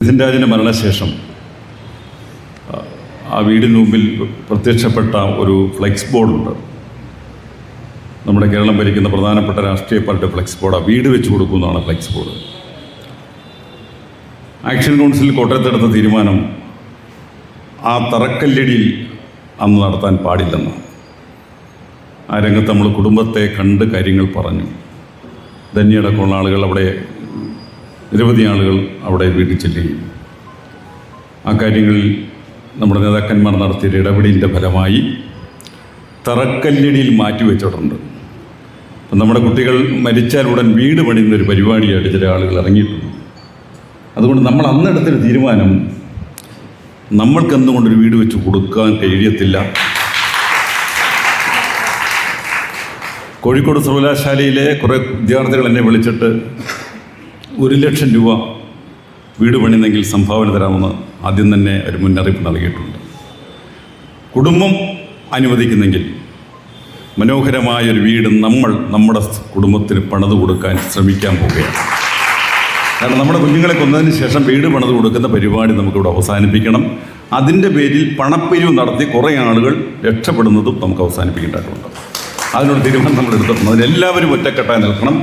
രാജൻ്റെ മരണശേഷം ആ വീടിന് മുമ്പിൽ പ്രത്യക്ഷപ്പെട്ട ഒരു ഫ്ലെക്സ് ബോർഡുണ്ട്. നമ്മുടെ കേരളം ഭരിക്കുന്ന പ്രധാനപ്പെട്ട രാഷ്ട്രീയ പാർട്ടി ഫ്ലെക്സ് ബോർഡ്, ആ വീട് വെച്ച് കൊടുക്കുന്നതാണ് ഫ്ലെക്സ് ബോർഡ്. ആക്ഷൻ കൗൺസിൽ കോട്ടയത്തെടുത്ത തീരുമാനം ആ തറക്കല്ലിടിയിൽ അന്ന് നടത്താൻ പാടില്ലെന്ന്. ആ രംഗത്ത് നമ്മൾ കുടുംബത്തെ കണ്ട് കാര്യങ്ങൾ പറഞ്ഞു. ധന്യടക്കമുള്ള ആളുകൾ അവിടെ, നിരവധി ആളുകൾ അവിടെ വീട്ടിൽ ചെല്ലുകയും ആ കാര്യങ്ങളിൽ നമ്മുടെ നേതാക്കന്മാർ നടത്തിയ ഇടപെടലിൻ്റെ ഫലമായി തറക്കല്ലിടിയിൽ മാറ്റിവെച്ചിട്ടുണ്ട്. നമ്മുടെ കുട്ടികൾ മരിച്ചാലുടൻ വീട് പണിയുന്നൊരു പരിപാടിയായിട്ട് ചില ആളുകൾ ഇറങ്ങിയിട്ടുണ്ട്. അതുകൊണ്ട് നമ്മൾ അന്നെടുത്തൊരു തീരുമാനം, നമ്മൾക്കെന്തുകൊണ്ടൊരു വീട് വെച്ച് കൊടുക്കാൻ കഴിയത്തില്ല. കോഴിക്കോട് സർവകലാശാലയിലെ കുറേ വിദ്യാർത്ഥികൾ എന്നെ വിളിച്ചിട്ട് 1,00,000 രൂപ വീട് പണിയുന്നെങ്കിൽ സംഭാവന തരാമെന്ന് ആദ്യം തന്നെ ഒരു മുന്നറിയിപ്പ് നൽകിയിട്ടുണ്ട്. കുടുംബം അനുവദിക്കുന്നെങ്കിൽ മനോഹരമായൊരു വീട് നമ്മുടെ കുടുംബത്തിന് പണിത് കൊടുക്കാൻ ശ്രമിക്കാൻ പോവുകയാണ്. കാരണം നമ്മുടെ കുഞ്ഞുങ്ങളെ കൊന്നതിന് ശേഷം വീട് പണിത് കൊടുക്കുന്ന പരിപാടി നമുക്കിവിടെ അവസാനിപ്പിക്കണം. അതിൻ്റെ പേരിൽ പണപ്പിരിവ് നടത്തി കുറേ ആളുകൾ രക്ഷപ്പെടുന്നതും നമുക്ക് അവസാനിപ്പിക്കേണ്ടതായിട്ടുണ്ട്. അതിനൊരു തീരുമാനം നമ്മൾ എടുത്തിട്ടുണ്ട്. അതിലെല്ലാവരും ഒറ്റക്കെട്ടായി നിൽക്കണം.